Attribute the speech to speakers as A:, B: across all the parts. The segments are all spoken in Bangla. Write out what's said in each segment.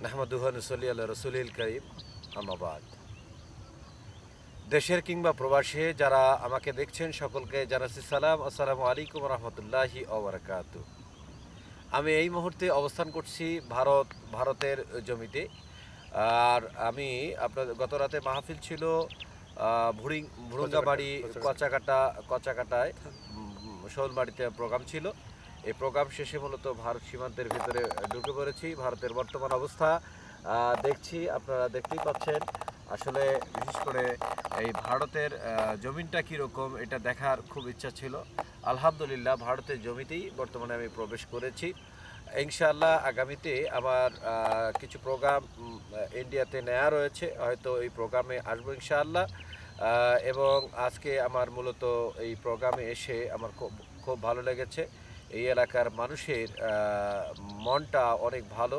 A: নাহমাদুহু ওয়া নুসাল্লি আলা রাসূলিল কারীম, আম্মা বাদ। দেশের কিংবা প্রবাসে যারা আমাকে দেখছেন সকলকে জানাচ্ছি সালাম, আসসালামু আলাইকুম রহমতুল্লাহি ওয়া বারাকাতুহু। আমি এই মুহূর্তে অবস্থান করছি ভারতের জমিতে। আর আমি গত রাতে মাহফিল ছিল ভুরুঙ্গামারি কচাকাটায়, শোলমারিতে প্রোগ্রাম ছিল। এই প্রোগ্রাম শেষে মূলত ভারত সীমান্তের ভিতরে ঢুকে পড়েছি। ভারতের বর্তমান অবস্থা দেখছি, আপনারা দেখতেই পাচ্ছেন। আসলে বিশেষ করে এই ভারতের জমিনটা কীরকম এটা দেখার খুব ইচ্ছা ছিল। আলহামদুলিল্লাহ ভারতের জমিতেই বর্তমানে আমি প্রবেশ করেছি। ইনশাআল্লাহ আগামীতে আমার কিছু প্রোগ্রাম ইন্ডিয়াতে নেওয়া রয়েছে, হয়তো এই প্রোগ্রামে আসবো ইনশাআল্লাহ। এবং আজকে আমার মূলত এই প্রোগ্রামে এসে আমার খুব খুব ভালো লেগেছে। এই এলাকার মানুষের মনটা অনেক ভালো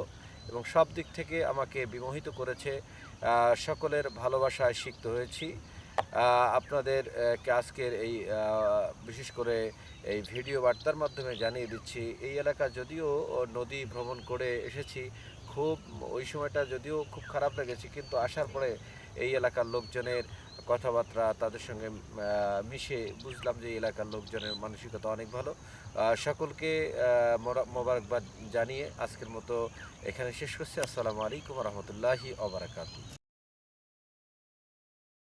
A: এবং সব দিক থেকে আমাকে বিমোহিত করেছে। সকলের ভালোবাসায় সিক্ত হয়েছি। আপনাদের আজকের এই বিশেষ করে এই ভিডিও বার্তার মাধ্যমে জানিয়ে দিচ্ছি, এই এলাকা যদিও নদী ভ্রমণ করে এসেছি, খুব ওই সময়টা যদিও খুব খারাপ লেগেছে, কিন্তু আসার পরে এই এলাকার লোকজনের কথাবার্তা, তাদের সঙ্গে মিশে বুঝলাম যে এই এলাকার লোকজনের মানসিকতা অনেক ভালো। সকলকে মোবারকবাদ জানিয়ে আজকের মতো এখানে শেষ করছি। আসসালামু আলাইকুম রহমতুল্লাহি ওয়া বারাকাতুহু।